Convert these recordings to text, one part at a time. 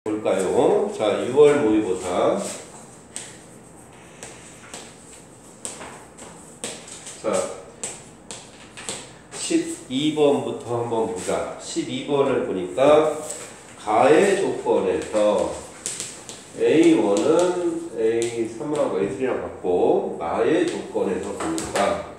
볼까요? 자, 6월 모의고사. 자, 12번부터 한번 보자. 12번을 보니까 가의 조건에서 A1은 A3하고 A3랑 같고, 나의 조건에서 보니까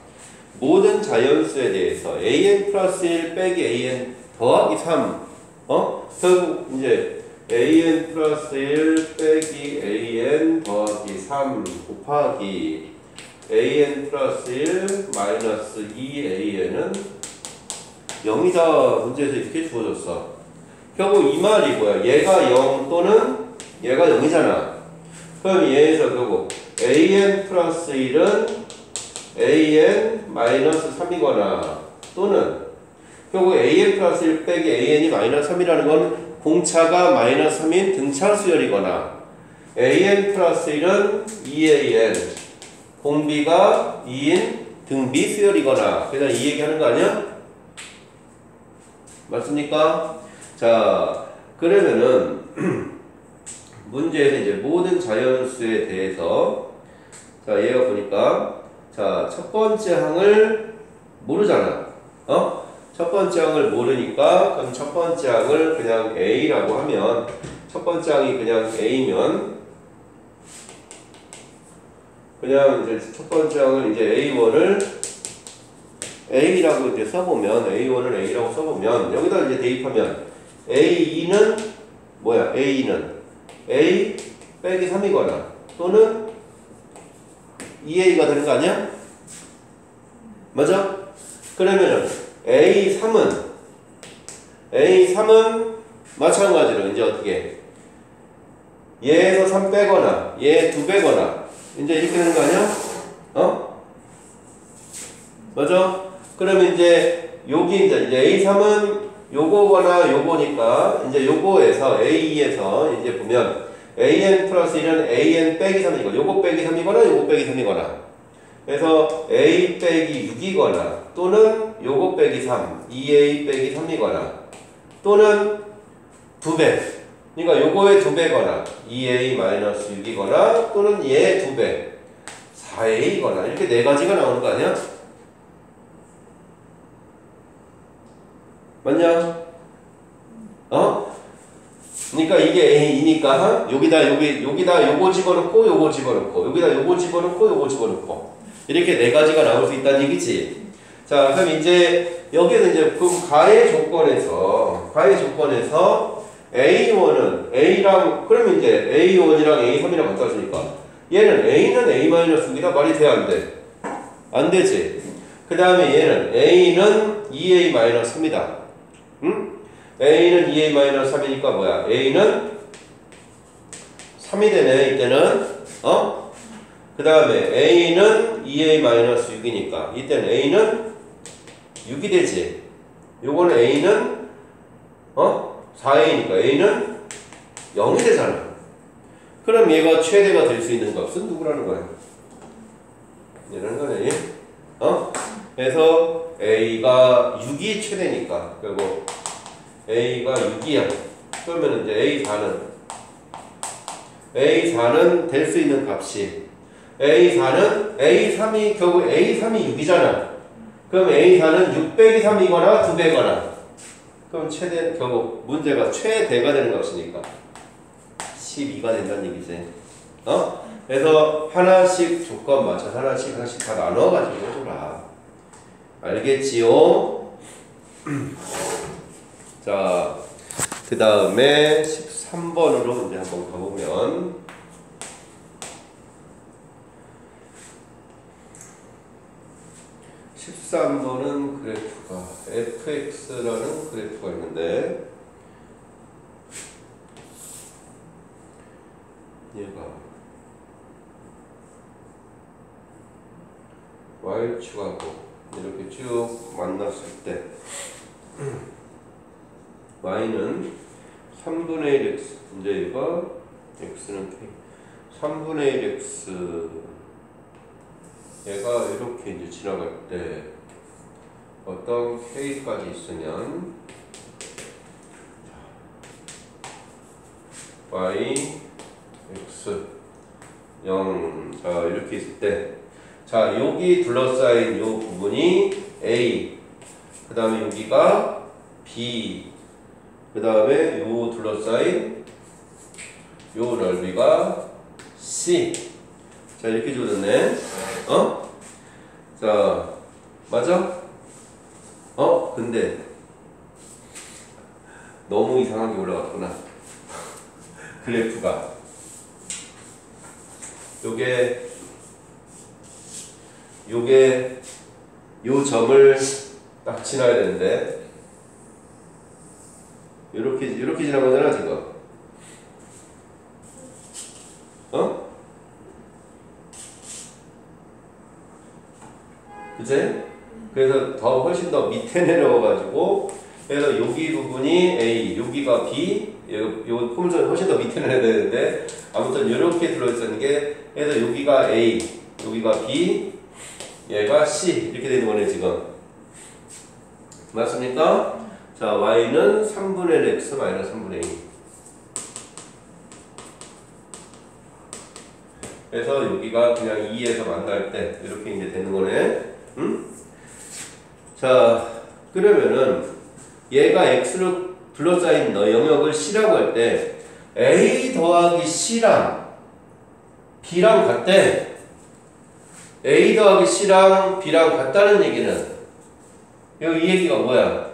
모든 자연수에 대해서 AN 플러스 1 빼기 AN 더하기 3 결국 이제 AN 플러스 1 빼기 AN 더하기 3 곱하기 AN 플러스 1 마이너스 2AN은 0이다. 문제에서 이렇게 주어졌어. 결국 이 말이 뭐야? 얘가 0 또는 얘가 0이잖아. 그럼 얘에서 결국 AN 플러스 1은 AN 마이너스 3이거나 또는 결국 AN 플러스 1 빼기 AN이 마이너스 3이라는 건 공차가 마이너스 3인 등차 수열이거나 AN 플러스 1은 2AN 공비가 2인 등비 수열이거나 그냥 이 얘기하는 거 아니야? 맞습니까? 자, 그러면은 문제에서 이제 모든 자연수에 대해서 자, 얘가 보니까 자, 첫 번째 항을 모르잖아. 첫 번째 항을 모르니까 그럼 첫 번째 항을 그냥 A라고 하면 첫 번째 항이 그냥 A면 그냥 이제 첫 번째 항을 이제 A1을 A라고 이제 써보면 A1을 A라고 써보면 여기다 이제 대입하면 A2는 뭐야? A2는 A 빼기 3이거나 또는 2A가 되는 거 아니야? 맞아? 그러면은 A3은 마찬가지로 이제 어떻게 얘에서 3 빼거나 얘 2 빼거나 이제 이렇게 되는 거 아니야? 맞아? 그러면 이제 여기 이제 A3은 요거거나 요거니까 이제 요거에서 A2에서 이제 보면 AN 플러스 1은 AN 빼기 3이고 요거 빼기 3이거나 요거 빼기 3이거나 그래서 A 빼기 6이거나 또는 요거 빼기 3 2A 빼기 3이거나 또는 2배 그러니까 요거의 2배거나 2A 마이너스 6이거나 또는 얘의 2배 4A거나 이렇게 네 가지가 나오는 거 아니야? 맞냐? 그러니까 이게 A이니까 여기다 요거 집어넣고 요거 집어넣고 여기다 요거 집어넣고 요거 집어넣고 이렇게 네 가지가 나올 수 있다는 얘기지. 자, 그럼 이제 여기는 이제 그 가의 조건에서 A1은 A랑 그러면 이제 A1이랑 A3이랑 같았으니까 얘는 A는 A-6이다 말이 돼 안 돼? 안 되지. 그 다음에 얘는 A는 2A-3이다. 응? A는 2A-3이니까 뭐야? A는 3이 되네, 이때는. 그 다음에 A는 2A-6이니까 이때는 A는 6이 되지. 요거는 A는 4A니까 A는 0이 되잖아. 그럼 얘가 최대가 될 수 있는 값은 누구라는 거야? 이라는 거네. 그래서 A가 6이 최대니까 결국 A가 6이야. 그러면 이제 A4는 될 수 있는 값이 A3이 결국 A3이 6이잖아. 그럼 A4는 6 빼기 3이거나 2 배거나 그럼 최대 결국 문제가 최대가 되는 값이니까 12가 된다는 얘기지. 그래서 하나씩 조건 맞춰서 하나씩 다 나눠가지고 해줘라. 알겠지요? 자, 그 다음에 13번으로 이제 한번 가보면 13번은 그래프가 fx라는 그래프가 있는데 얘가 y축하고 이렇게 쭉 만났을 때 y는 3분의 1 x 이제 얘가 x는 k 3분의 1 x 얘가 이렇게 이제 지나갈 때 어떤 k까지 있으면 y x 0. 자, 이렇게 있을 때, 자, 여기 둘러싸인 요 부분이 a, 그 다음에 여기가 b, 그 다음에 요 둘러싸인 요 넓이가 c. 자, 이렇게 줘졌네. 자, 맞아? 근데 너무 이상하게 올라갔구나. 그래프가. 요게 요 점을 딱 지나야 되는데, 요렇게 지난 거잖아, 지금. 그치? 그래서 훨씬 더 밑에 내려와가지고, 그래서 여기 부분이 A, 여기가 B, 요 포물선이 훨씬 더 밑에 내려야 되는데, 아무튼 이렇게 들어있었는 게, 그래서 여기가 A, 여기가 B, 얘가 C, 이렇게 되는 거네, 지금. 맞습니까? 자, Y는 3분의 X 마이너스 3분의 2. 그래서 여기가 그냥 2에서 만날 때, 이렇게 이제 되는 거네. 응? 자, 그러면은 얘가 x로 둘러싸인 영역을 C라고 할 때 A 더하기 C랑 B랑 같대. A 더하기 C랑 B랑 같다는 얘기는 이 얘기가 뭐야?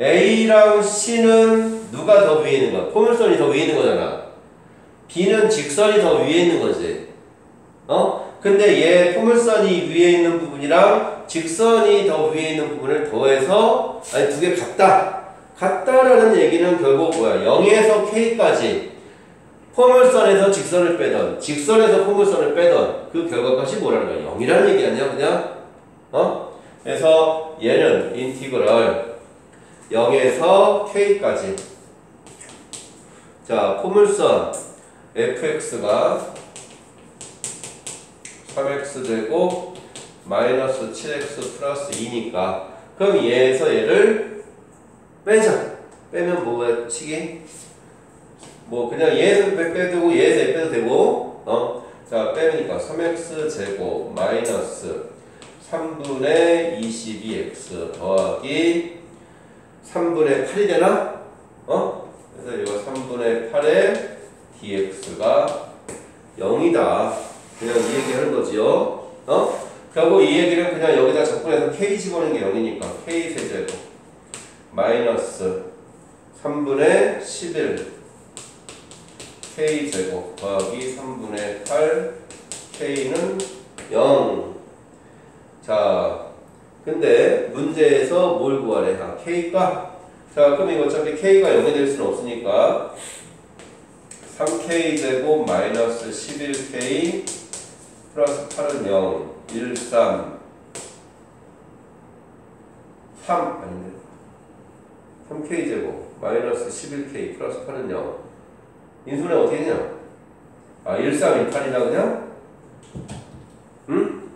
A랑 C는 누가 더 위에 있는 거야? 포물선이 더 위에 있는 거잖아. B는 직선이 더 위에 있는 거지. 근데 얘 포물선이 위에 있는 부분이랑 직선이 더 위에 있는 부분을 더해서 두 개 같다. 같다라는 얘기는 결국 뭐야? 0에서 K까지 포물선에서 직선을 빼던 직선에서 포물선을 빼던 그 결과값이 뭐라는 거야? 0이라는 얘기 아니야? 그냥? 그래서 얘는 인티그럴 0에서 K까지. 자, 포물선 fx가 3x 되고 마이너스 7x 플러스 2니까 그럼 얘에서 얘를 빼자. 빼면 뭐가 치기? 뭐 그냥 얘에서 빼도 얘에서 빼도 되고 자, 빼니까 3x 제곱 마이너스 3분의 22x 더하기 3분의 8이 되나? 그래서 이거 3분의 8에 dx가 0이다. 그냥 이 얘기 하는 거지요. 결국 이 얘기는 그냥 여기다 적분해서 k 집어넣는 게 0이니까 k 세제곱 마이너스 3분의 11 k 제곱 더하기 3분의 8 k는 0. 자, 근데 문제에서 뭘 구하래? k가. 자, 그럼 이거 어차피 k가 0이 될 수는 없으니까 3k 제곱 마이너스 11k 플러스 8은 0, 1, 3, 3 아닌데 3k 제곱 마이너스 11k 플러스 8은 0. 인수분해 어떻게 되냐? 1, 3, 1, 8이나 그냥? 응?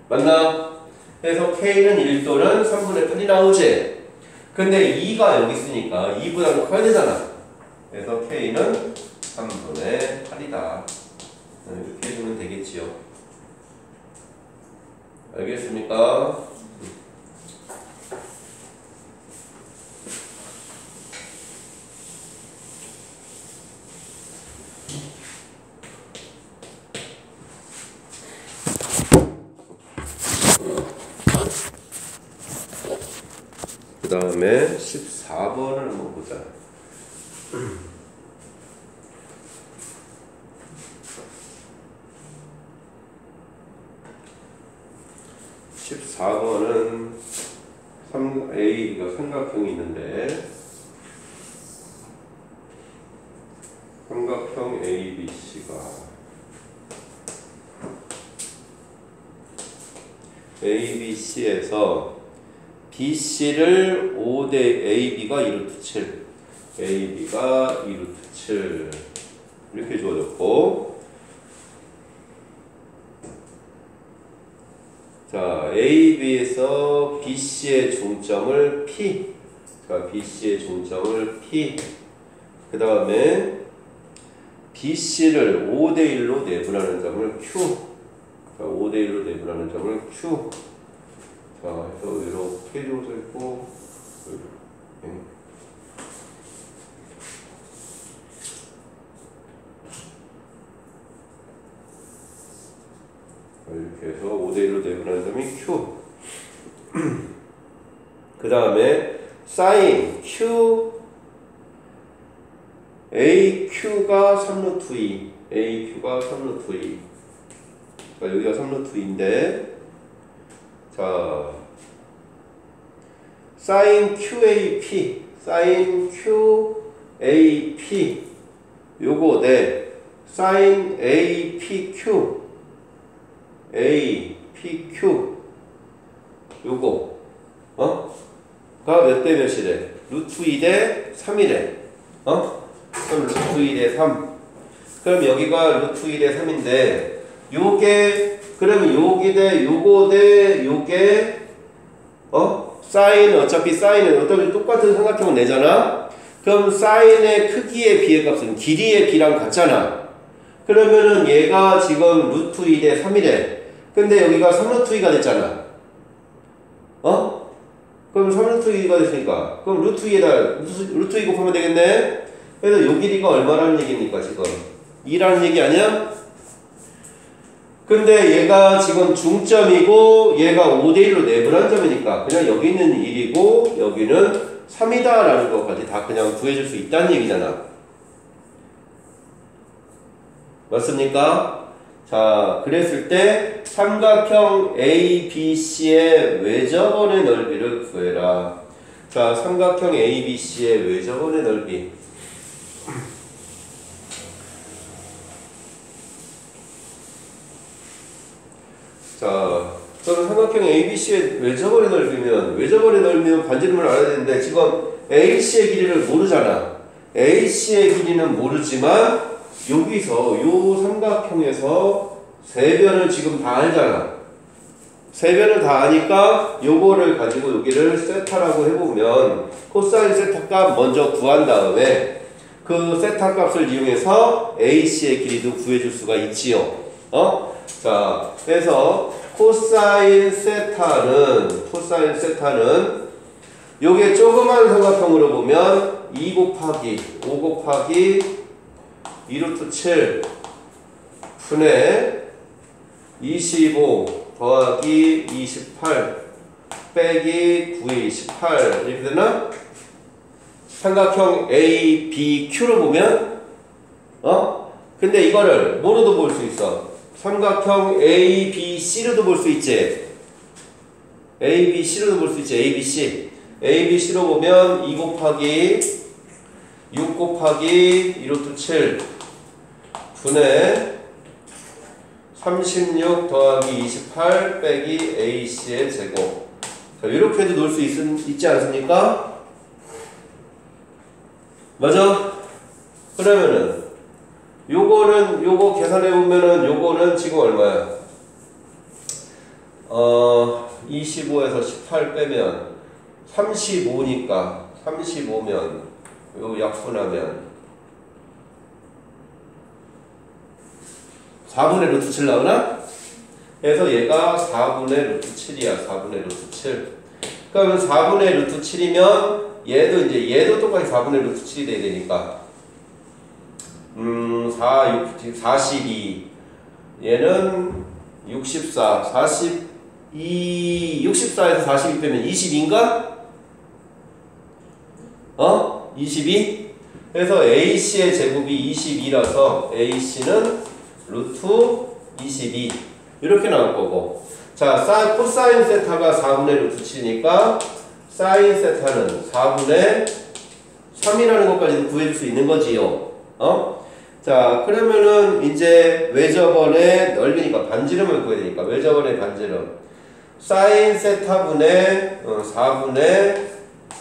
맞나? 그래서 k는 1 또는 3분의 8이 나오지? 근데 2가 여기 있으니까 2보다는 커야 되잖아. 그래서 k는 3분의 8이다. 이렇게 해주면 되겠지요. 알겠습니까? 그 다음에 14번을 한번 보자. 14번은 3A가 삼각형이 있는데 삼각형 ABC가 ABC에서 BC를 5대 AB가 2루트 7 AB가 2루트 7 이렇게 주어졌고, 자, AB에서 BC의 중점을 P, 자, BC의 중점을 P, 그 다음에 BC를 5대1로 내분하는 점을 Q. 자, 5대1로 내분하는 점을 Q. 자, 해서 이렇게 줘서 있고, 이렇게 해서 5대1로 내분하는 점이 Q. 그 다음에 sin Q AQ가 3루트 2. AQ가 3루트 2. 자, 여기가 3루트 2인데, 자, sin QAP. sin QAP. 요거 네. sin APQ. APQ. 요거. 가 몇 대 몇이래? 루트 2대 3이래. 그럼 루트 2대 3. 그럼 여기가 루트 2대 3인데, 요게, 그러면 요게 대 요거 대 요게, 사인, 어차피 사인은 어차피 똑같은 삼각형을 내잖아? 그럼 사인의 크기의 비의 값은 길이의 비랑 같잖아. 그러면은 얘가 지금 루트 2대 3이래. 근데 여기가 3루트 2가 됐잖아. 그럼 3루트 2가 됐으니까. 그럼 루트 2에다 루트 2 곱하면 되겠네? 그래서 요 길이가 얼마라는 얘기입니까, 지금? 2라는 얘기 아니야? 근데 얘가 지금 중점이고, 얘가 5대1로 내분한 점이니까, 그냥 여기는 1이고, 여기는 3이다 라는 것까지 다 그냥 구해줄 수 있다는 얘기잖아. 맞습니까? 자, 그랬을 때, 삼각형 ABC의 외접원의 넓이를 구해라. 자, 삼각형 ABC의 외접원의 넓이. 자, 저는 삼각형 ABC의 외접원의 넓이면 반지름을 알아야 되는데, 지금 AC의 길이를 모르잖아. AC의 길이는 모르지만, 여기서 요 삼각형에서 세변을 지금 다 알잖아. 세변을 다 아니까 요거를 가지고 여기를 세타라고 해보면 코사인 세타 값 먼저 구한 다음에 그 세타 값을 이용해서 AC의 길이도 구해줄 수가 있지요. 자, 그래서 코사인 세타는 요게 조그만 삼각형으로 보면 2 곱하기 5 곱하기 2루트 7 분의 25 더하기 28 빼기 9의 28 이렇게 되나? 삼각형 ABQ로 보면 근데 이거를 뭐로도 볼 수 있어? 삼각형 ABC로도 볼 수 있지. ABC로도 볼 수 있지. ABC로 보면 2 곱하기 6 곱하기 2루트 7 분의 36 더하기 28 빼기 AC의 제곱. 자, 이렇게 해도 놓을 수 있지 않습니까? 맞아? 그러면은 요거 계산해보면은 요거는 지금 얼마야? 25에서 18 빼면 35니까 35면 요 약분하면 4분의 루트 7 나오나? 그래서 얘가 4분의 루트 7이야. 4분의 루트 7. 그러면 4분의 루트 7이면 얘도 똑같이 4분의 루트 7이 돼야 되니까 42 얘는 64 64에서 42 빼면 22인가? 22? 그래서 AC의 제곱이 22라서 AC는 루트 22 이렇게 나올 거고, 자, 코사인 세타가 4분의 루트 7이니까 사인 세타는 4분의 3이라는 것까지도 구해줄 수 있는 거지요. 자, 그러면은 이제 외접원의 넓이니까 반지름을 구해야 되니까 외접원의 반지름 사인 세타분의 4분의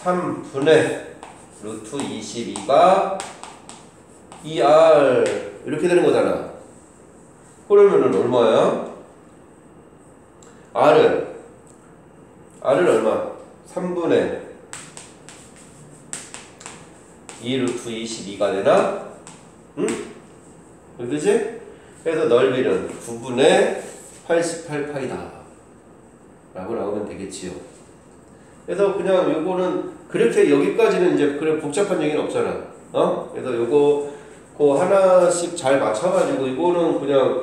3분의 루트 22가 2R 이렇게 되는 거잖아. 그러면은 얼마야? R은 얼마? 3분의 2 루트 22가 되나? 응? 그지? 그래서 넓이는 9분의 88파이다 라고 나오면 되겠지요. 그래서 그냥 요거는 그렇게 여기까지는 이제 그래 복잡한 얘기는 없잖아. 그래서 요거 그 하나씩 잘 맞춰가지고 이거는 그냥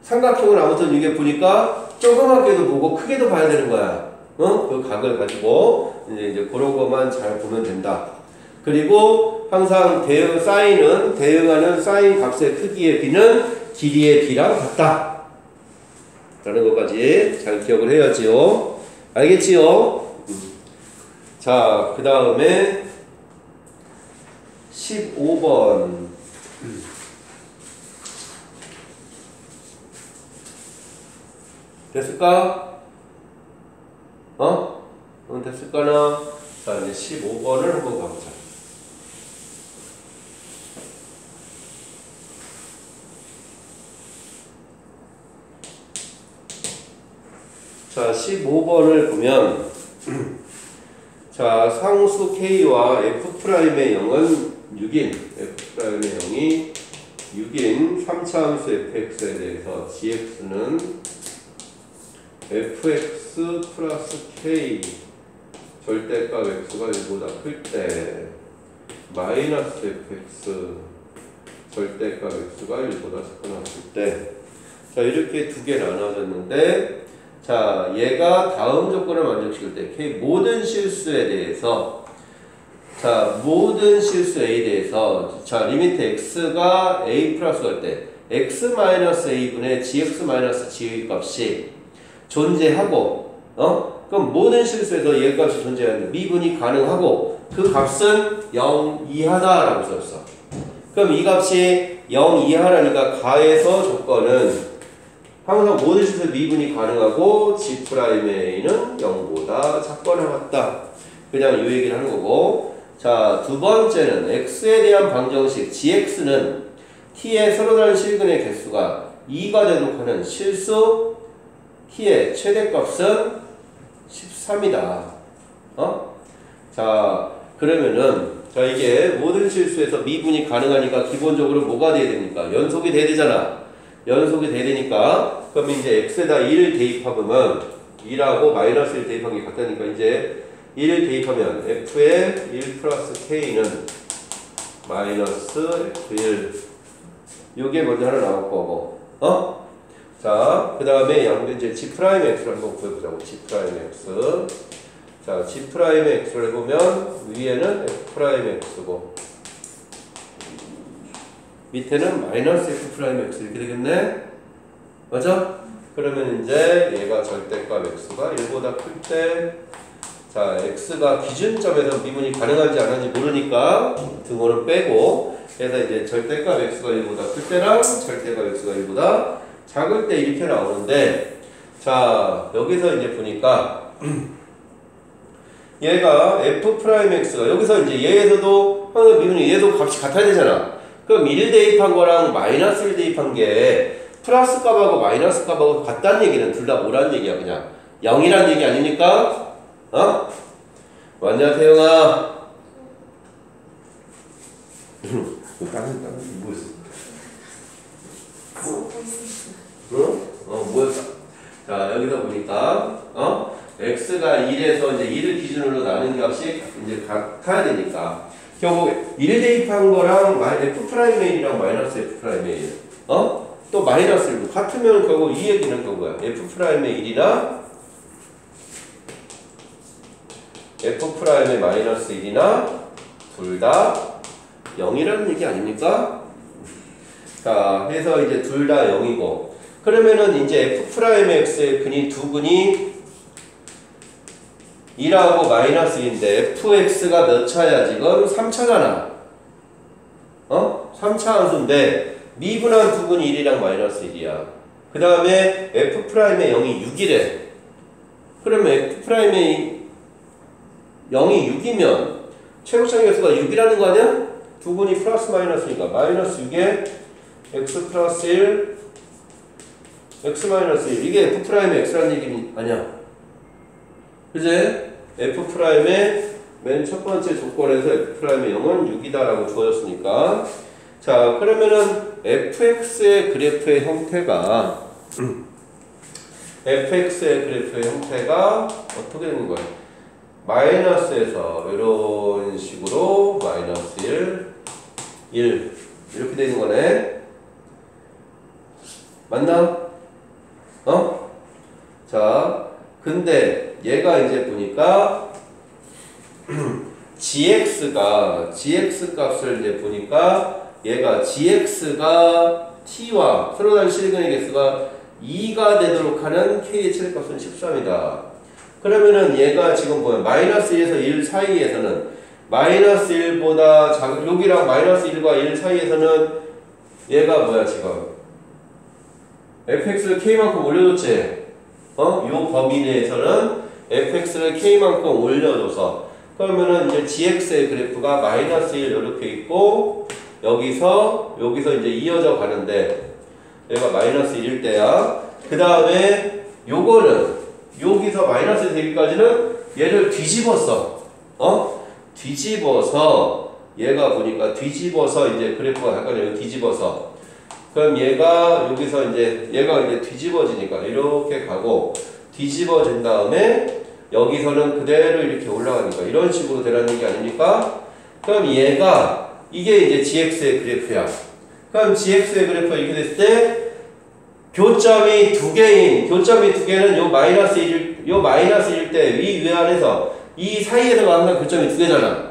삼각형을 아무튼 이게 보니까 조그맣게도 보고 크게도 봐야 되는 거야. 그 각을 가지고 이제 그런 것만 잘 보면 된다. 그리고 항상 대응하는 사인 값의 크기의 b는 길이의 b랑 같다. 라는 것까지 잘 기억을 해야지요. 알겠지요? 자, 그 다음에 15번. 됐을까? 됐을까나? 자, 이제 15번을 한번 가보자. 자, 15번을 보면 자, 상수 K와 F'의 0은 6인 F'의 0이 6인 3차 함수 fx에 대해서 gx는 fx 플러스 k 절대값 x가 1보다 클 때 마이너스 fx 절대값 x가 1보다 작거나 클 때 자, 이렇게 두 개 나눠졌는데 자, 얘가 다음 조건을 만족시킬 때 K 모든 실수에 대해서 자, 모든 실수 A에 대해서 자, 리미트 X가 A 플러스 갈 때 X 마이너스 A분의 GX 마이너스 G의 값이 존재하고 그럼 모든 실수에서 얘 값이 존재하는데 미분이 가능하고 그 값은 0 이하다라고 썼어. 그럼 이 값이 0 이하라니까 가에서 조건은 항상 모든 실수에 미분이 가능하고 G'A는 0보다 작거나 같다. 그냥 이 얘기를 하는 거고 자, 두 번째는 X에 대한 방정식 GX는 T의 서로 다른 실근의 개수가 2가 되도록 하는 실수 T의 최대값은 13이다. 자, 그러면은 자, 이게 모든 실수에서 미분이 가능하니까 기본적으로 뭐가 돼야 됩니까? 연속이 돼야 되잖아. 연속이 돼야 되니까 그럼 이제 x에다 1 대입하면 2라고 마이너스 1 대입한 게 같다니까 이제 1 대입하면 f의 1 플러스 k는 마이너스 f1 요게 먼저 하나 나올 거고 자, 그 다음에 양변 이제 g'x를 한번 구해보자고. g'x 자, g'x를 해보면 위에는 f'x고 밑에는 마이너스 f'x 이렇게 되겠네? 맞아? 그러면 이제 얘가 절대값 x가 1보다 클 때 자, x가 기준점에서 미분이 가능한지 안 하는지 모르니까 등호를 빼고 그래서 이제 절대값 x가 1보다 클 때랑 절대값 x가 1보다 작을 때 이렇게 나오는데 자, 여기서 이제 보니까 얘가 f'x가 여기서 이제 얘에서도 항상 미분이 얘도 값이 같아야 되잖아. 그럼 1 대입한 거랑 마이너스 1 대입한 게 플러스 값하고 마이너스 값하고 같다는 얘기는 둘 다 뭐라는 얘기야 그냥 0이라는 얘기 아닙니까? 왔냐 태영아? 다른 뭐였어? 뭐였어? 자, 여기서 보니까 x가 1에서 이제 1을 기준으로 나눈 값이 이제 같아야 되니까 결국 1 대입한 거랑 f'A랑 마이너스 f'A 또 마이너스 1 같으면 결국 이 얘기는 그거야. f'의 1이나 f'의 마이너스 1이나 둘 다 0이라는 얘기 아닙니까? 자, 해서 이제 둘 다 0이고 그러면은 이제 f'의 x의 근이 두 근이 2하고 마이너스 2인데 fx가 몇 차야 지금? 3차잖아. 3차 함수인데 미분한 두 근이 1이랑 마이너스 1이야. 그 다음에 f'의 0이 6이래. 그러면 f'의 0이 6이면 최고차의 개수가 6이라는 거 아니야? 두 근이 플러스 마이너스니까 마이너스 6에 x 플러스 1 x 마이너스 1 이게 f'의 x라는 얘기 아니야. 그제? f'의 맨 첫 번째 조건에서 F'의 0은 6이다라고 주어졌으니까 자 그러면은 fx의 그래프의 형태가 fx의 그래프의 형태가 어떻게 되는 거예요? 마이너스에서 이런 식으로 마이너스 1 이렇게 되는 거네. 맞나? 어? 자 근데 얘가 이제 보니까 gx 값을 이제 보니까 얘가 gx가 t와 서로 다른 실근의 개수가 2가 되도록 하는 k의 최대값은 13이다. 그러면은 얘가 지금 뭐야? 마이너스 1에서 1 사이에서는 마이너스 1보다 작은 여기랑 마이너스 1과 1 사이에서는 얘가 뭐야 지금 fx를 k만큼 올려줬지? 요 범위 내에서는 fx를 k만큼 올려줘서 그러면은 이제 gx의 그래프가 마이너스 1 이렇게 있고 여기서 이제 이어져 가는데 얘가 마이너스 1일 때야. 그 다음에 요거는 여기서 마이너스 1까지는 얘를 뒤집었어. 뒤집어서 얘가 보니까 뒤집어서 이제 그래프가 약간 뒤집어서 그럼 얘가 여기서 얘가 이제 뒤집어지니까 이렇게 가고 뒤집어진 다음에 여기서는 그대로 이렇게 올라가니까 이런 식으로 되라는 게 아닙니까? 그럼 얘가 이게 이제 gx의 그래프야. 그럼 gx의 그래프가 이렇게 됐을 때 교점이 두 개는 요 마이너스 1일 때 위안에서 이 사이에서가 항상 교점이 두 개잖아.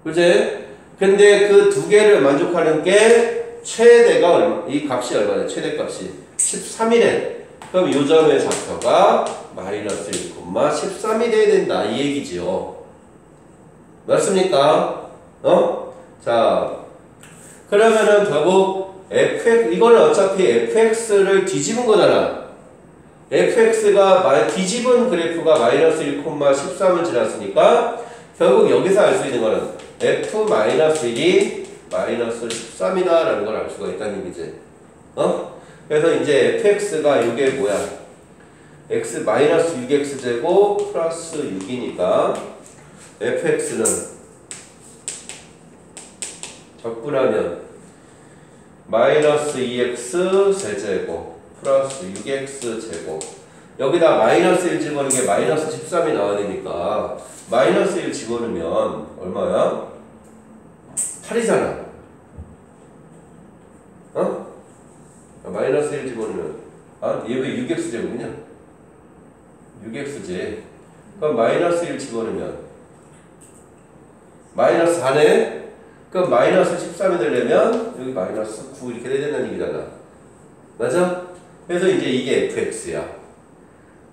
그치? 근데 그 두 개를 만족하는 게 최대가 이 값이 얼마냐? 최대값이 13이래. 그럼 요 점의 좌표가 마이너스 1, 13이 돼야 된다. 이 얘기지요. 맞습니까? 자, 그러면은 결국 이거는 어차피 fx를 뒤집은 거잖아. fx가 뒤집은 그래프가 마이너스 1, 13을 지났으니까 결국 여기서 알 수 있는 거는 f-1이 마이너스 13이다 라는 걸 알 수가 있다는 얘기지. 그래서 이제 fx가 이게 뭐야? x 마이너스 6x제곱 플러스 6이니까 fx는 적분하면 마이너스 2x 세제곱 플러스 6x 제곱 여기다 마이너스 1 집어넣는 게 마이너스 13이 나와야 되니까 마이너스 1 집어넣으면 얼마야? 8이잖아. 마이너스 1 집어넣으면 얘 왜 6x 제곱이냐? 6x제. 그럼 마이너스 1 집어넣으면 마이너스 4네? 그럼 마이너스 13이 되려면 여기 마이너스 9 이렇게 돼야 된다는 얘기잖아. 맞아? 그래서 이제 이게 fx야.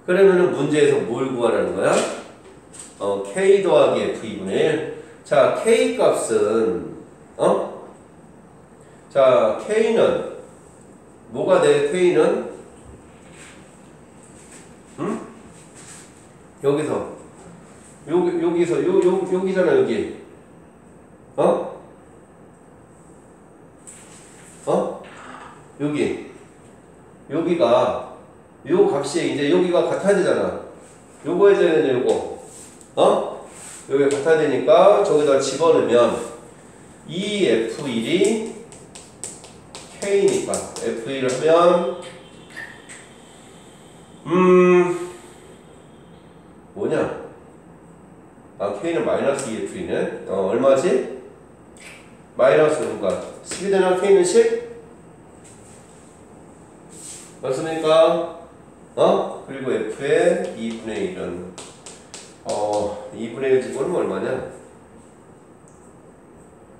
그러면은 문제에서 뭘 구하라는 거야? k 더하기 f 2분의 1. 자, k 값은 자, k는 뭐가 돼? k는 여기잖아, 여기. 여기가 요 값이 이제 여기가 같아야 되잖아. 요거 해줘야 되냐, 요거. 여기 같아야 되니까 저기다 집어넣으면 이 F1이 K니까 F1을 하면 뭐냐? K는 마이너스 2F2네. 얼마지? 마이너스 그러니까 10이 되나? K는 10? 맞습니까? 그리고 F의 2분의 1은 2분의 1 집어넣으면 얼마냐?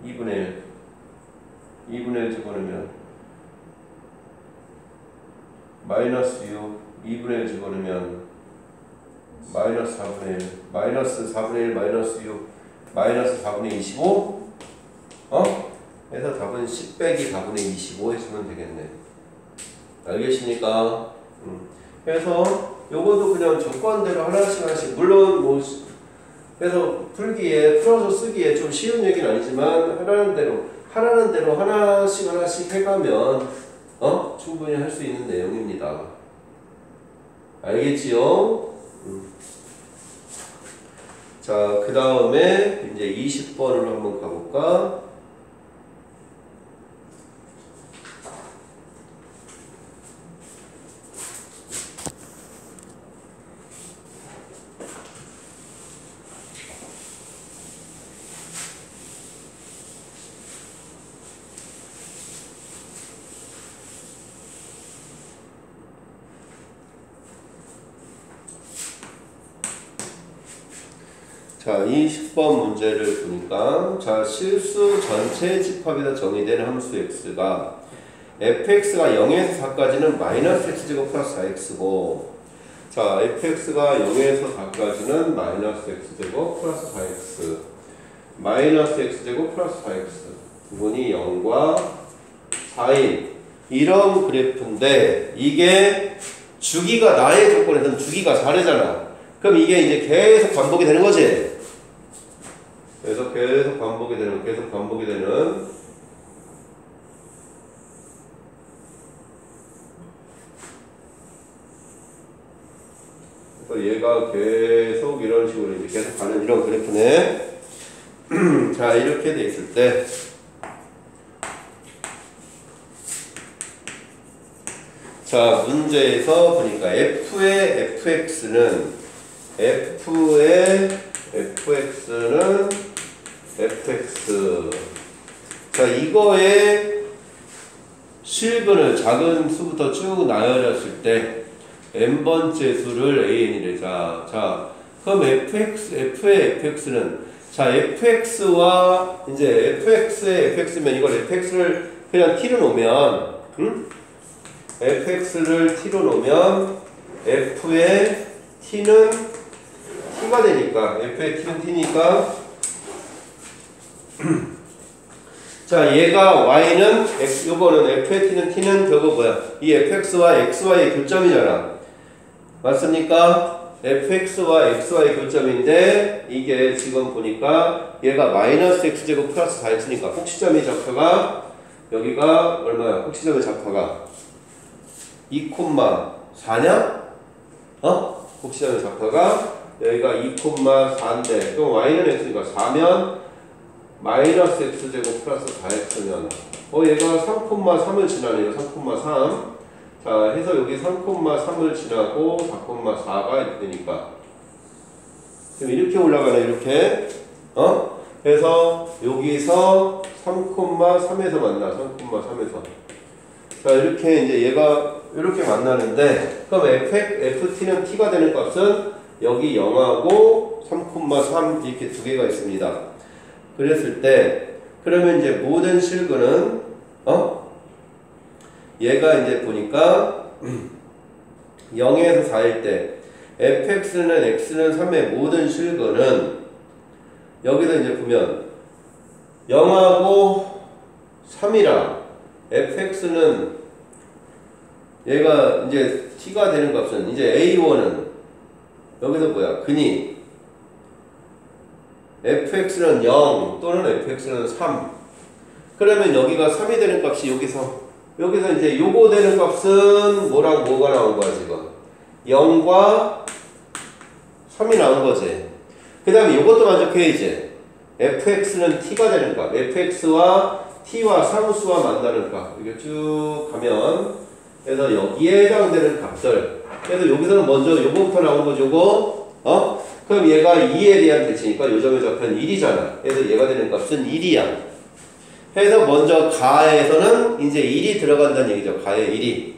2분의 1 집어넣으면 마이너스 6 2분의 1 집어넣으면 마이너스 4분의 1 마이너스 4분의 1 마이너스 6 마이너스 4분의 25 그래서 답은 10 빼기 4분의 25 했으면 되겠네. 알겠습니까? 그래서 요것도 그냥 조건대로 하나씩 물론 뭐 그래서 풀어서 쓰기에 좀 쉬운 얘기는 아니지만 하라는 대로 하나씩 해가면 충분히 할 수 있는 내용입니다. 알겠지요? 자, 그 다음에 이제 20번으로 한번 가볼까? 자, 20번 문제를 보니까 자, 실수 전체 집합에서 정의된 함수 x가 fx가 0에서 4까지는 마이너스 x제곱 플러스 4x고 자, fx가 0에서 4까지는 마이너스 x제곱 플러스 4x 마이너스 x제곱 플러스 4x 부분이 0과 4인 이런 그래프인데 이게 주기가 나의 조건에서는 주기가 4래잖아. 그럼 이게 이제 계속 반복이 되는 거지. 그래서 계속 반복이 되는 그래서 얘가 계속 이런 식으로 이제 계속 가는 이런 그래프네. 자, 이렇게 돼 있을 때 자, 문제에서 보니까 f의 fx는 fx 자, 이거의 실근을 작은 수부터 쭉 나열했을 때 n번째 수를 an이래. 자, 그럼 f의 fx는 자, fx와 이제 fx의 fx면 이걸 fx를 그냥 t로 놓으면 fx를 t로 놓으면 f의 t는 t가 되니까 f의 t는 t니까 자, 얘가 y는 x, 요거는 f의 t는 저거 뭐야? 이 fx와 xy의 교점이잖아. 맞습니까? fx와 xy의 교점인데 이게 지금 보니까 얘가 마이너스 x제곱 플러스 4x니까 꼭지점의 좌표가 여기가 얼마야? 꼭지점의 좌표가 2,4냐? 꼭지점의 좌표가 여기가 2,4인데 그럼 y는 x니까 4면 마이너스 x제곱 플러스 4x면 얘가 3,3을 지나네요. 3,3 자, 해서 여기 3,3을 지나고 4,4가 이렇게 되니까 그럼 이렇게 올라가네. 이렇게 그래서 여기서 3,3에서 만나. 3,3에서 자, 이렇게 이제 얘가 이렇게 만나는데 그럼 ft는 t가 되는 값은 여기 0하고 3,3 이렇게 두 개가 있습니다. 그랬을 때 그러면 이제 모든 실근은 얘가 이제 보니까 0에서 4일 때 fx는 x는 3의 모든 실근은 여기서 이제 보면 0하고 3이랑 fx는 얘가 이제 t가 되는 값은 이제 a1은 여기서 뭐야? 근이 fx는 0 또는 fx는 3 그러면 여기가 3이 되는 값이 여기서 이제 요거 되는 값은 뭐랑 뭐가 나온 거야 지금 0과 3이 나온 거지. 그 다음에 요것도 만족해야지. fx는 t가 되는 값 fx와 t와 상수와 만나는 값 이렇게 쭉 가면 그래서 여기에 해당되는 값들 그래서 여기서는 먼저 요거부터 나온 거죠. 요거 그럼 얘가 2에 대한 대칭이니까 요점의 좌표는 1이잖아. 그래서 얘가 되는 값은 1이야. 그래서 먼저 가에서는 이제 1이 들어간다는 얘기죠. 가에 1이.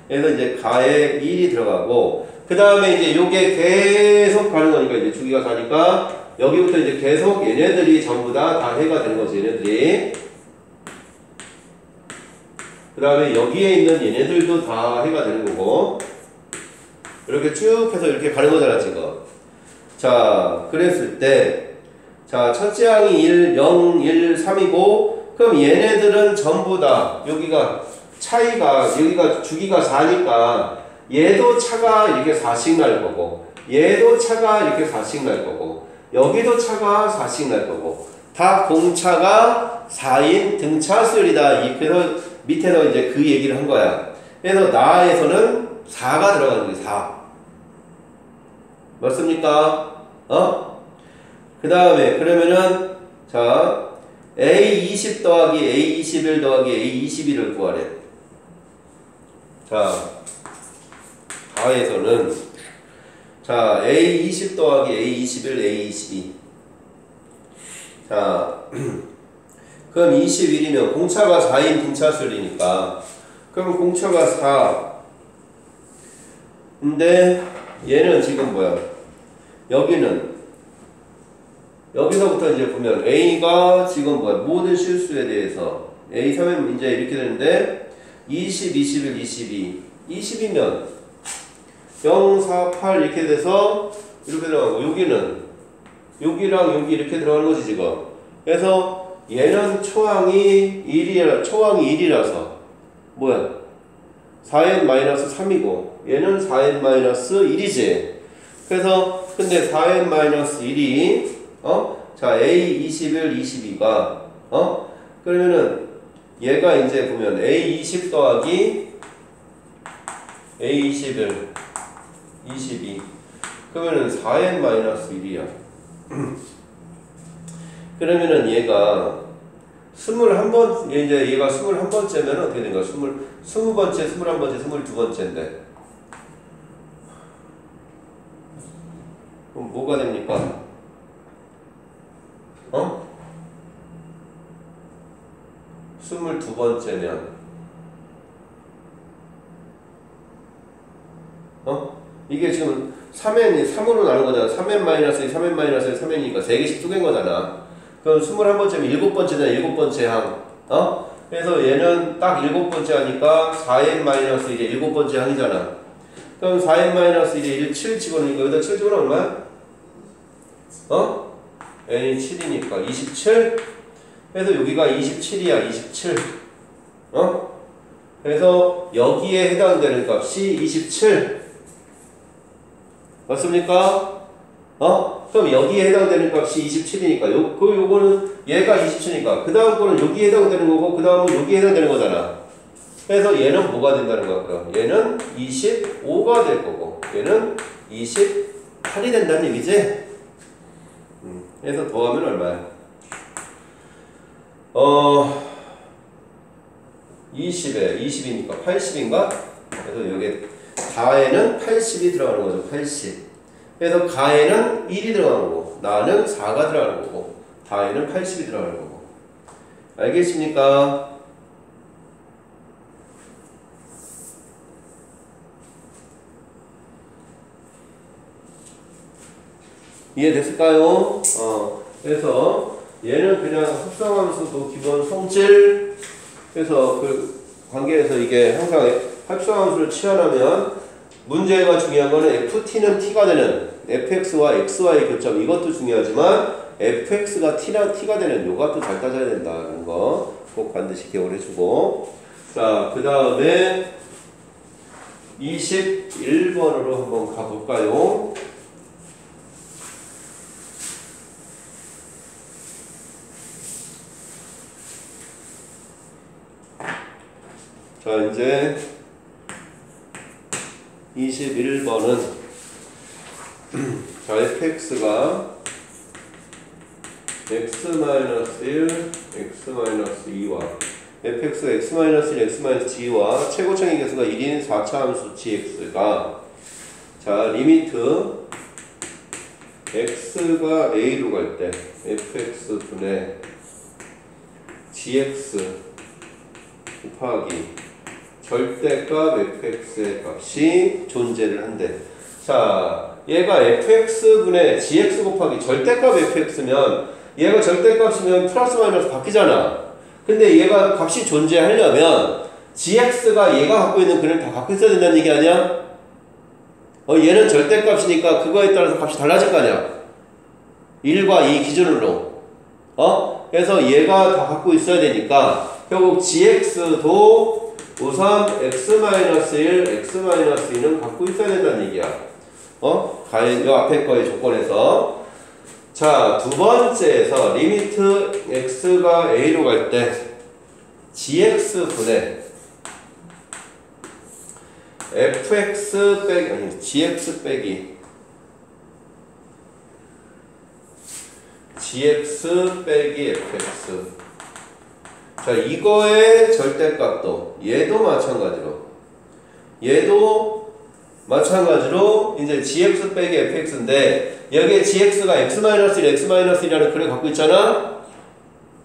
그래서 이제 가에 1이 들어가고, 그 다음에 이제 요게 계속 가는 거니까 이제 주기가 가니까 여기부터 이제 계속 얘네들이 전부 다 해가 되는 거지, 얘네들이. 그 다음에 여기에 있는 얘네들도 다 해가 되는 거고, 이렇게 쭉 해서 이렇게 가는 거잖아, 지금. 자, 그랬을 때, 자, 첫째 항이 1, 0, 1, 3이고, 그럼 얘네들은 전부 다, 여기가 차이가, 여기가 주기가 4니까, 얘도 차가 이렇게 4씩 날 거고, 얘도 차가 이렇게 4씩 날 거고, 여기도 차가 4씩 날 거고, 다 공차가 4인 등차 수열이다. 그래서 밑에서 이제 그 얘기를 한 거야. 그래서 나에서는 4가 들어가는 거지, 4. 맞습니까? 그 다음에 그러면은 자 A20 더하기 A21 더하기 A21을 구하래. 자 다에서는 자 A20 더하기 A21 A22 자 그럼 21이면 공차가 4인 분차술이니까 그럼 공차가 4 근데 얘는 지금 뭐야 여기는 여기서부터 이제 보면 A가 지금 뭐야 모든 실수에 대해서 A3은 이제 이렇게 되는데 20, 21, 22 20이면 0, 4, 8 이렇게 돼서 이렇게 들어가고 여기는 여기랑 여기 이렇게 들어가는 거지 지금. 그래서 얘는 초항이 1이라서 뭐야 4n-3이고 얘는 4n-1이지. 그래서 근데 4n-1이 자 A21, 22가 그러면은 얘가 이제 보면 A20 더하기 A21 22 그러면은 4n-1이야. 그러면은 얘가 21번 이제 얘가 21번째면 어떻게 된가? 20번째, 21번째, 22번째인데 그럼 뭐가 됩니까? 22번째면 이게 지금 3으로 나눈 거잖아. 3n-1, 3n-1, 3n이니까 3개씩 쪼갠 거잖아. 그럼 21번째면 7번째잖아. 7번째 항. 그래서 얘는 딱 7번째 하니까 4n-1이 7번째 항이잖아. 그럼 4n-1에 7 집어넣으니까 여기다 7 집어넣으면 얼마야? n이 7이니까 27. 그래서 여기가 27이야. 27. 그래서 여기에 해당되는 값이 27. 맞습니까? 그럼 여기에 해당되는 값이 27이니까 요거는 얘가 27이니까 그 다음 거는 여기에 해당되는 거고 그 다음은 여기에 해당되는 거잖아. 그래서 얘는 뭐가 된다는 거야? 그럼 얘는 25가 될 거고 얘는 28이 된다는 얘기지? 그래서 더하면 얼마야? 20에 20이니까 80인가? 그래서 여기 가에는 80이 들어가는 거죠. 80. 그래서 가에는 1이 들어가는 거고 나는 4가 들어가는 거고 다에는 80이 들어가는 거고. 알겠습니까? 이해됐을까요? 그래서 얘는 그냥 합성함수도 기본 성질. 그래서 그 관계에서 이게 항상 합성함수를 취하려면 문제가 중요한 거는 ft는 t가 되는 fx와 xy의 교점 이것도 중요하지만 fx가 t가 되는 요것도 잘 따져야 된다는 거 꼭 반드시 기억을 해주고. 자, 그 다음에 21번으로 한번 가볼까요? 자, 이제 21번은 자, fx가 x-1, x-2와 fx, x-1, x-2와 최고차의 개수가 1인 4차 함수 gx가 자, 리미트 x가 a로 갈 때 fx분의 gx 곱하기 절대값 fx의 값이 존재를 한대. 자, 얘가 fx분의 gx 곱하기 절대값 fx면 얘가 절대값이면 플러스 마이너스 바뀌잖아. 근데 얘가 값이 존재하려면 gx가 얘가 갖고 있는 그걸 다 갖고 있어야 된다는 얘기 아니야? 얘는 절대값이니까 그거에 따라서 값이 달라질 거 아니야? 1과 2 기준으로. 그래서 얘가 다 갖고 있어야 되니까 결국 gx도 우선 x-1, x-2는 갖고 있어야 된다는 얘기야. 요 앞에 거의 조건에서. 자, 두 번째에서 리미트 x가 a로 갈 때 gx분의 fx 빼기, 아니, gx 빼기 gx 빼기 fx. 자, 이거의 절대값도 얘도 마찬가지로 이제 gx 빼기 fx인데 여기에 gx가 x-1, x-1이라는 글을 갖고 있잖아.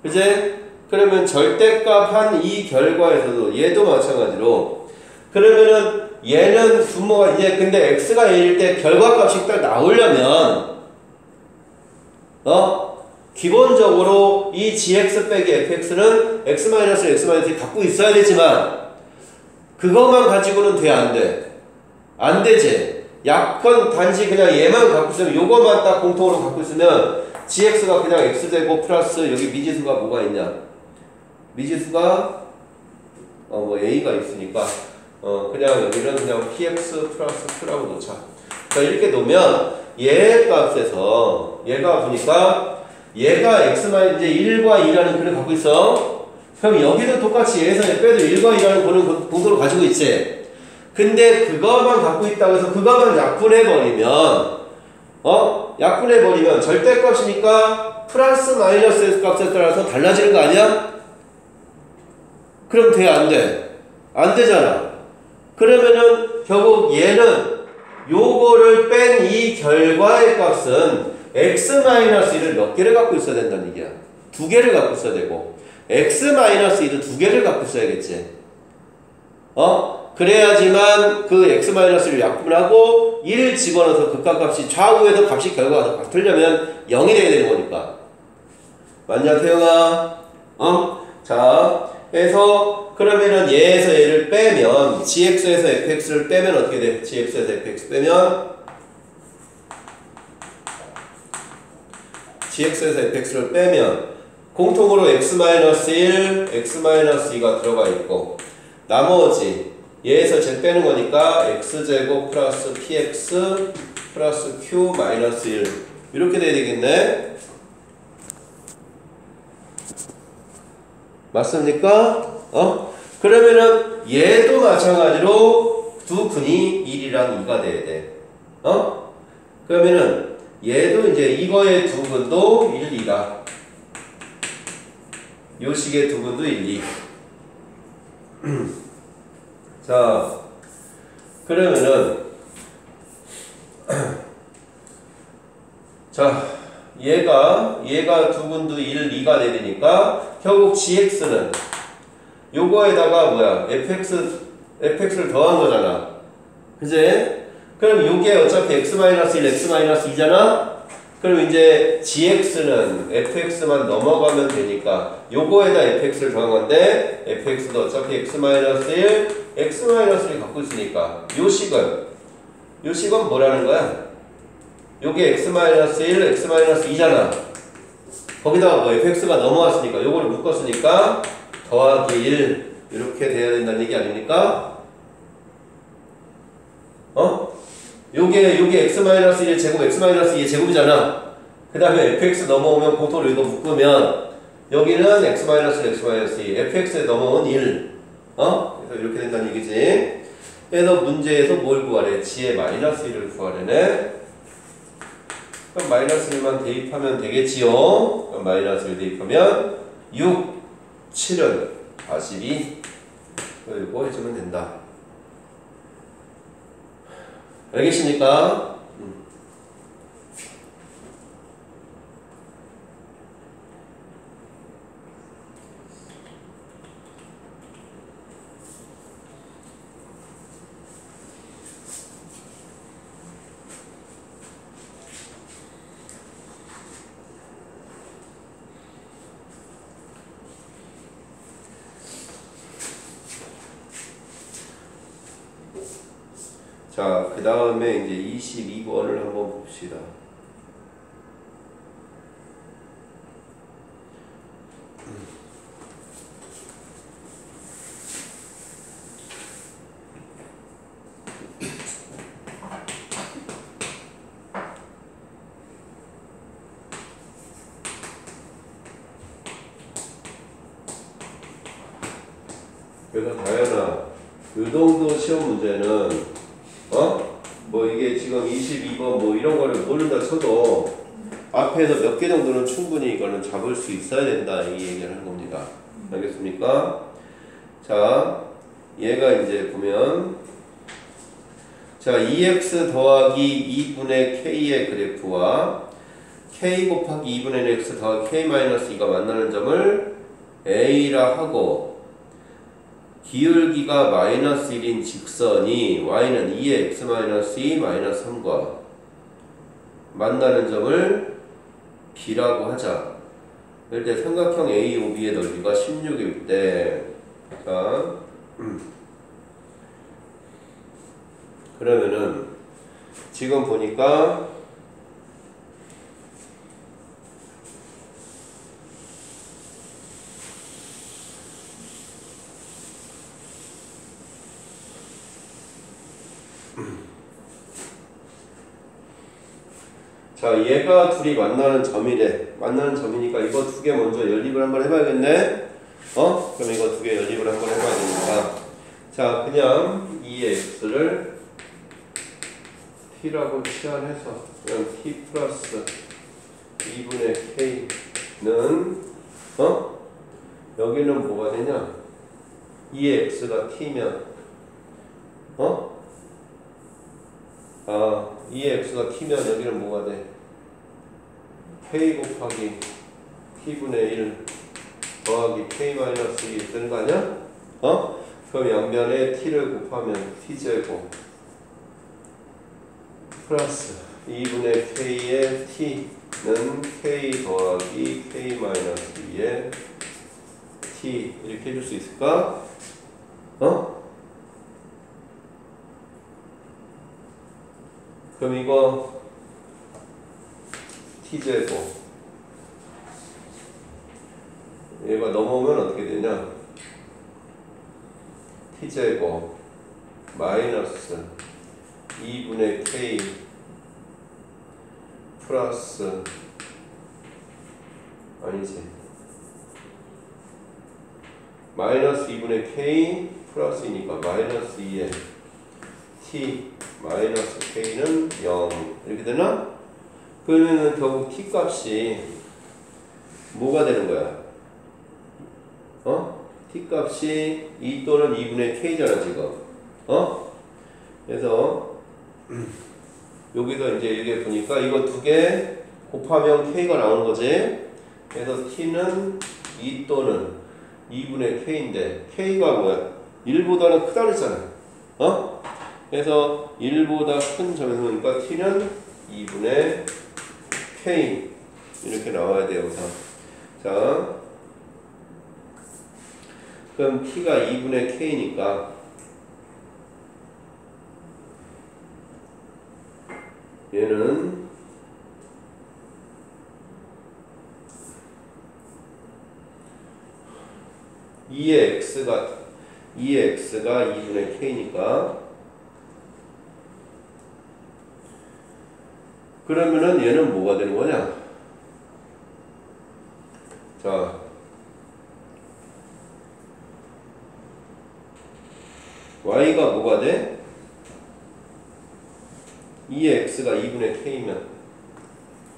그제? 그러면 절대값 한 이 결과에서도 얘도 마찬가지로 그러면은 얘는 분모가 이제 근데 x가 1일 때 결과값이 딱 나오려면 기본적으로 이 gx 빼기 fx는 x-x-이 갖고 있어야 되지만 그것만 가지고는 돼, 안 돼? 안 되지. 약간 단지 그냥 얘만 갖고 있으면 요것만 딱 공통으로 갖고 있으면 gx가 그냥 x제곱 플러스 여기 미지수가 뭐가 있냐? 미지수가 뭐 a가 있으니까 그냥 여기는 그냥 px 플러스 q라고 놓자. 자, 이렇게 놓으면 얘 값에서 얘가 보니까 얘가 x만 이제 1과 2라는 글을 갖고 있어. 그럼 여기도 똑같이 얘에서 빼도 1과 2라는 글을 공통으로 가지고 있지. 근데 그거만 갖고 있다고 해서 그거만 약분해버리면 약분해버리면 절대값이니까 플러스 마이너스 값에 따라서 달라지는 거 아니야? 그럼 돼, 안 돼? 안 되잖아. 그러면은 결국 얘는 요거를 뺀 이 결과의 값은 x-1을 몇 개를 갖고 있어야 된다는 얘기야. 2개를 갖고 있어야 되고 x-2도 2개를 갖고 있어야겠지. 그래야지만 그 x-를 약분하고 1 집어넣어서 극각값이 좌우에서 값이 결과가 같으려면 0이 돼야 되는 거니까. 맞냐, 태영아? 자, 그래서 그러면은 얘에서 얘를 빼면 gx에서 fx를 빼면 어떻게 돼? gx에서 fx 빼면 gx에서 fx를 빼면 공통으로 x-1, x-2가 들어가 있고 나머지 얘에서 z 빼는 거니까 x제곱 플러스 px 플러스 q 마이너스 1 이렇게 돼야 되겠네. 맞습니까? 그러면은 얘도 마찬가지로 두 근이 1이랑 2가 돼야 돼. 그러면은 얘도 이제 이거의 두 근도 1, 2가 요 식의 두 근도 1, 2. 자, 그러면은 자, 얘가 두 근도 1, 2가 되니까 결국 gx는 요거에다가 뭐야? fx를 더한 거잖아. 그제? 그럼 요게 어차피 x-1, x-2잖아? 그럼 이제 gx는 fx만 넘어가면 되니까 요거에다 fx를 더한 건데 fx도 어차피 x-1, x-1을 갖고 있으니까 요 식은 뭐라는 거야? 요게 x-1, x-2잖아. 거기다가 뭐 fx가 넘어왔으니까 요거를 묶었으니까 더하기 1 이렇게 돼야 된다는 얘기 아닙니까? 요게 x-1의 제곱, x-2의 제곱이잖아. 그 다음에 fx 넘어오면 공통으로 이거 묶으면 여기는 x-2, fx에 넘어온 1. 그래서 이렇게 된다는 얘기지. 그래서 문제에서 뭘 구하래? g의 마이너스 1을 구하래네. 그럼 마이너스 1만 대입하면 되겠지요. 그럼 마이너스 1 대입하면 6, 7은 42. 이거 해주면 된다. 알겠습니까? 자, 그 다음에 이제 22번을 한번 봅시다. 그래서 다현아, 이 정도 시험 문제는, 뭐 이게 지금 22번 뭐 이런 거를 모른다 쳐도, 앞에서 몇 개 정도는 충분히 이거는 잡을 수 있어야 된다 이 얘기를 하는 겁니다. 알겠습니까? 자, 얘가 이제 보면 자 2x 더하기 2분의 k의 그래프와 k 곱하기 2분의 x 더하기 k-2가 만나는 점을 a라 하고 기울기가 마이너스 1인 직선이 y는 2의 x-2 마이너스 3과 만나는 점을 b라고 하자. 이럴 때 삼각형 AOB의 넓이가 16일 때 자 그러면은 지금 보니까 자 얘가 둘이 만나는 점이래. 만나는 점이니까 이거 두 개 먼저 연립을 한번 해봐야겠네. 그럼 이거 두 개 연립을 한번 해봐야 되니까 자 그냥 2의 x를 t라고 치환해서 그냥 t 플러스 2분의 k는 여기는 뭐가 되냐 2의 x가 t면 2의 x가 t면 여기는 뭐가 돼 k 곱하기 t분의 1 더하기 k-2 되는 거 아니야? 그럼 양변에 t를 곱하면 t제곱 플러스 2분의 k의 t는 k 더하기 k-2의 t 이렇게 해줄 수 있을까? 그럼 이거 t제곱 얘가 넘어오면 어떻게 되냐 t제곱 마이너스 2분의 k 플러스 아니지 마이너스 2분의 k 플러스이니까 마이너스 2의 t 마이너스 k는 0 이렇게 되나? 그러면은 결국 t 값이 뭐가 되는 거야? t 값이 2 또는 2분의 k잖아 지금. 그래서 여기서 이제 이게 보니까 이거 두 개 곱하면 k가 나오는 거지. 그래서 t는 2 또는 2분의 k인데 k가 뭐야? 1보다는 크다 그랬잖아. 그래서 1보다 큰 점에서 보니까 t는 2분의 k 이렇게 나와야 돼요. 우선. 자, 그럼 t가 2분의 k니까 얘는 2의 x가 2분의 k니까 그러면은 얘는 뭐가 되는 거냐? 자, y가 뭐가 돼? 2의 x가 2분의 k면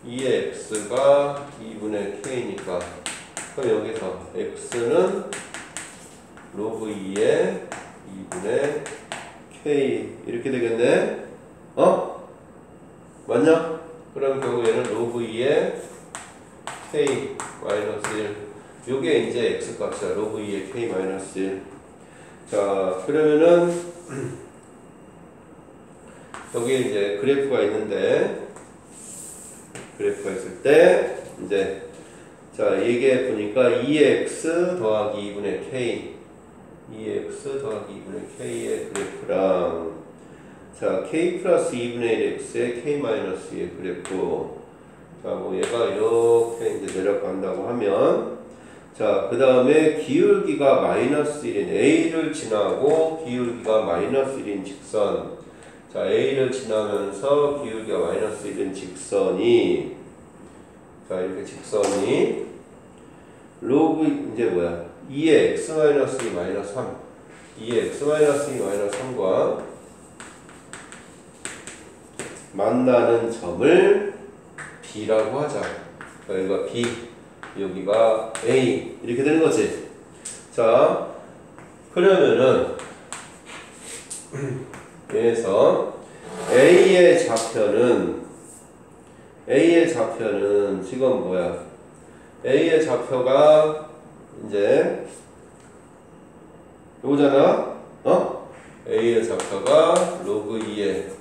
2의 x가 2분의 k니까 그럼 여기서 x는 로그 2의 2분의 k 이렇게 되겠네? 맞냐? 그럼 결국 얘는 로그 2의 k 마이너스 1 요게 이제 x 값이야. 로그 2의 k 마이너스 1 자 그러면은 여기 이제 그래프가 있는데 그래프가 있을 때 이제 자 이게 보니까 2x 더하기 2분의 k 2x 더하기 2분의 k의 그래프랑 자 k 플러스 2분의 1x의 k 마이너스 2의 그래프 자 뭐 얘가 이렇게 이제 내려간다고 하면 자 그 다음에 기울기가 마이너스 1인 a를 지나고 기울기가 마이너스 1인 직선 자 a를 지나면서 기울기가 마이너스 1인 직선이 자 이렇게 직선이 로그 이제 뭐야 2의 x-2 마이너스 3 2의 x-2 마이너스 3과 만나는 점을 B라고 하자. 여기가 B, 여기가 A 이렇게 되는 거지. 자, 그러면은 여기서 A의 좌표는 지금 뭐야? A의 좌표가 이제 요거잖아. A의 좌표가 로그 2의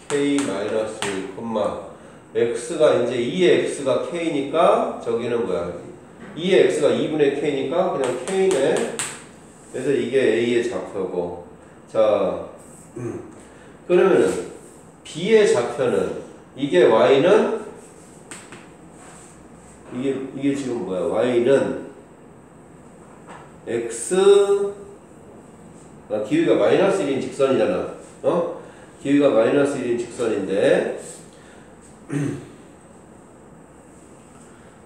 K-1, X가 이제 2의 X가 K니까 저기는 뭐야? 2의 X가 2분의 K니까 그냥 K네. 그래서 이게 A의 좌표고. 자, 그러면은 B의 좌표는 이게 Y는 이게 지금 뭐야? Y는 X 기울기가 마이너스 1인 직선이잖아. 기울기가 마이너스 1인 직선인데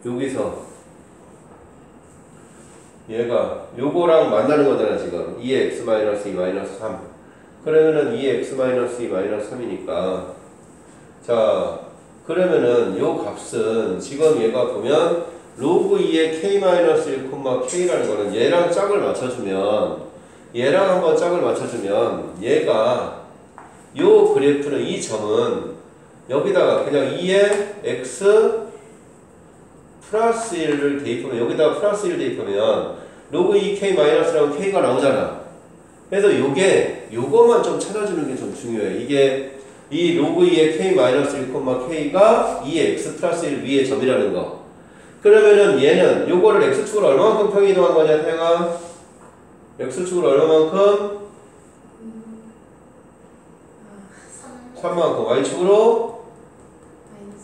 여기서 얘가 요거랑 만나는 거잖아 지금. 2의 x 마이너스 2 마이너스 3. 그러면은 2의 x 마이너스 2 마이너스 3이니까 자 그러면은 요 값은 지금 얘가 보면 로그 2의 k 마이너스 1, k라는 거는 얘랑 짝을 맞춰주면 얘랑 한번 짝을 맞춰주면 얘가 요 그래프는 이 점은 여기다가 그냥 2의 x 플러스 1을 대입하면 여기다가 플러스 1 대입하면 로그 2k 마이너스라고 k가 나오잖아. 그래서 요거만 좀 찾아주는 게 좀 중요해. 이게 이 로그 2의 k 마이너스 1, k가 2의 x 플러스 1 위의 점이라는 거. 그러면은 얘는 요거를 x축으로 얼마만큼 평이동한 거냐, 태영아? x축으로 얼마만큼? 3만큼. y축으로?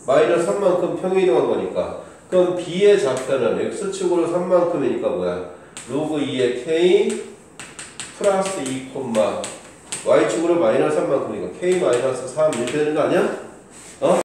마이너스 3만큼 평이동한 거니까. 그럼 b의 좌표는 x축으로 3만큼이니까 뭐야? 로그 2의 k 플러스 2, y축으로 마이너스 3만큼이니까 k 마이너스 3 이렇게 되는 거 아니야?